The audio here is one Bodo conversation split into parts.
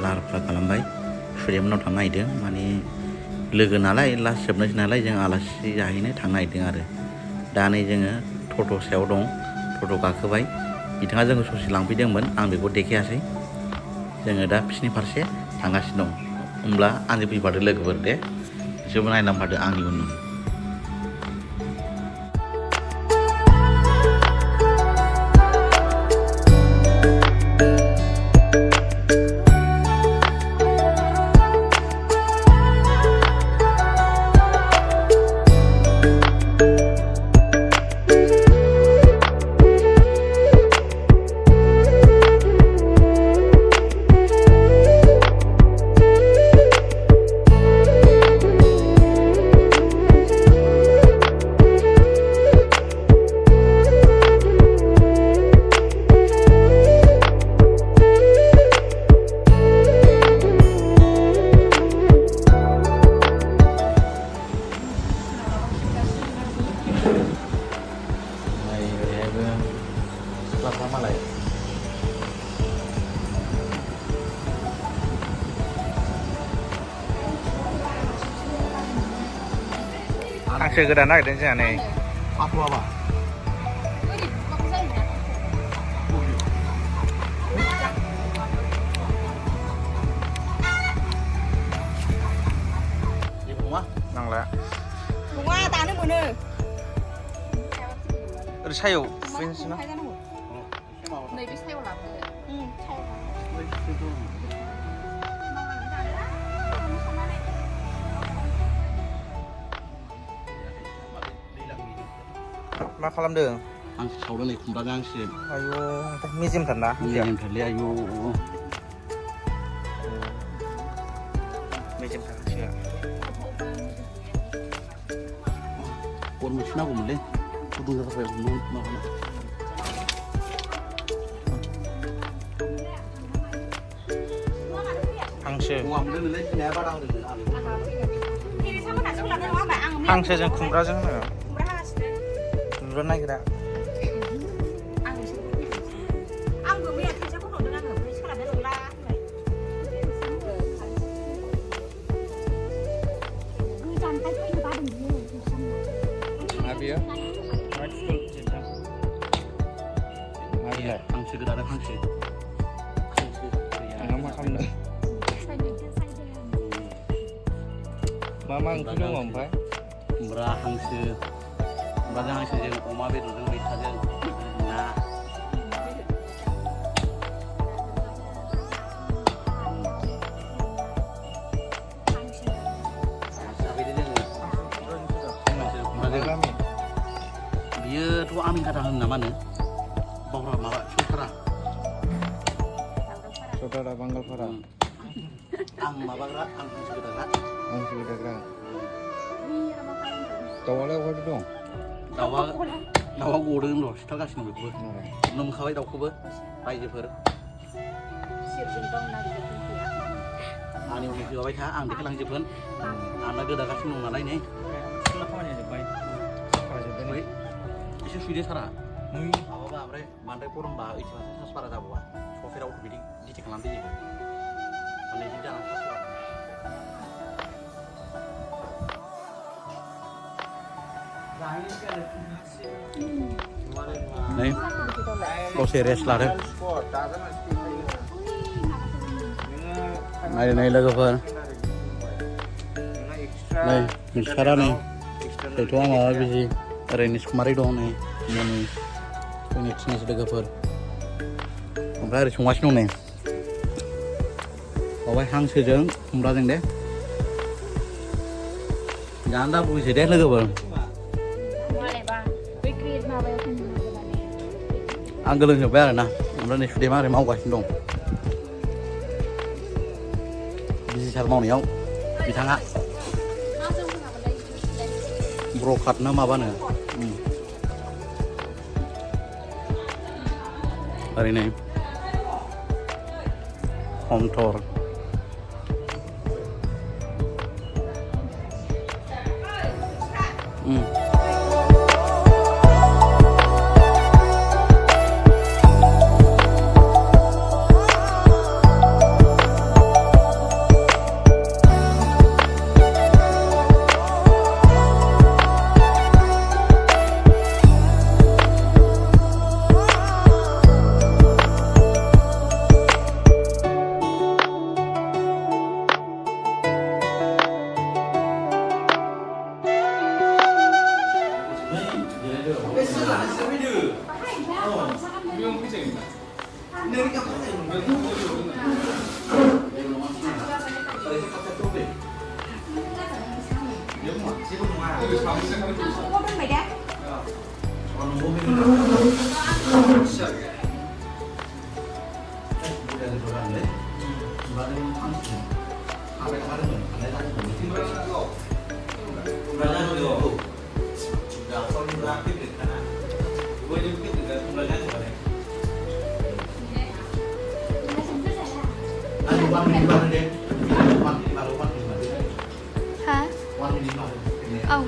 लाहार फाहार खालामबाय सुरेमनाव थांनो नागिरदों माने लोगो नालाय लास्ट जोबनोसै नालाय जों आलासि जाहैनो थांनो नागिरदों आरो दा नै जोङो टट' सायाव दं टट' गाखोबाय बिथाङा जोंखौ ससे लांफैदोंमोन आं बेखौ देखायासै जोङो दा बिसिनि फारसे थांगासिनो दं होमब्ला आंजों फैफादो लोगोफोर दे बिसोरबो नायलांफादो आंनि उन हांसो गोदान नागिरदों जोंहा नै हाथ'वाबा जेबो नङा नांला नङा दानो मोनो ओरै सायाव फैनोसै ना नैबे सायाव लाबो मा खालामदों हांसो सावदों नै खुमब्राजों हांसो आयु मेजेमथारना मेजेमथारलै आयु मेजेमथार हांसोआ अर मोनसे नांगौमोनलै गुदुं जाथारबाय माबानो हांसो औवा मोनदोंलै बिमाया बादा होदों हांसोजों खुमब्राजों होनो नुनो नागिरा आंबो मैया फैसाखौ हरदों आङो ओमफ्राय सोलाबनाय नंला बेयो हांसो गोदान हांसो मा खालामदों मा ओंख्रि दङ ओमफ्राय खुमब्रा हांसो खुमब्राजों हांसोजों अमा बेदरजों मैथाजों ना बियोथ' आमिन खाथा होनो नामा नो बावरा माबा सौथारा बांगालफारा आं माबाग्रा आं हांसो गोदाग्रा दाउआलाय बहाय दं दाउआ गदों र' सिथारगासिनो बेखौबो हमनो मोनखाबाय दाउखौबो रायजोफोर आंनि उनाव फैबाय था आं देखायलांजोबगोन आंना गोदागासिनो दं नालाय नै खामानिया जोब्बाय एसे सुइदे सारा माबाबा ओमफ्राय बांद्राय गरमबा 80% बारा जाबावा सफेराव बिदि डिटेक्ट खालामदो जेबो माने बिदि जानानै नै दसे रेस्ट लादों नाय लोगोफोर नै नोंसारा नै गैथ'आ माबा बिजि ओरैनो सुमारि दं नै जोंनि थिनैसो लोगोफोर ओमफ्राय ओरै संगासिनो दं नै बावहाय हांसोजों खुमब्राजों दे जानो दा बुजिसै दे लोगोफोर आं गोलोंजोब्बाय आरोना ओमफ्राय नै सुदेमा ओरै मावगासिनो दं बिजिथार मावनायाव बिथाङा ब्रकाट ना माबानो ओरैनो हमथर Không có bên mày đẹp. Hả? Oh.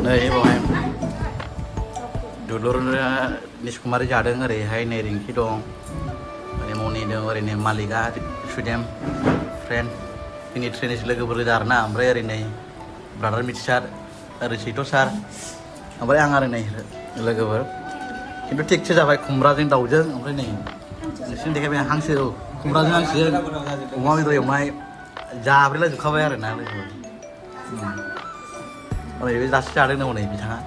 Đây bọn em dulu Niskumari जादों ओरैहाय नै रिंखि दं ओरै मनि दं ओरैनो मालिका सुदेम फ्रेन्ड जोंनि ट्रेनिस लोगोफोर गोजा आरोना ओमफ्राय ओरै नै ब्रादार मिथि सार ओरै सैथ' सार ओमफ्राय आं आरो नै लोगोफोर खिन्थु थिगसो जाबाय खुमब्राजों दाउजों ओमफ्राय नै नोंसिनि देखायबाय हांसो खुमब्राजों हांसोजों अमा बेदर एवनाय जाब्रेलाजोबखाबाय आरोना लोगोफोर ओरै दासो जादों नै बिथाङा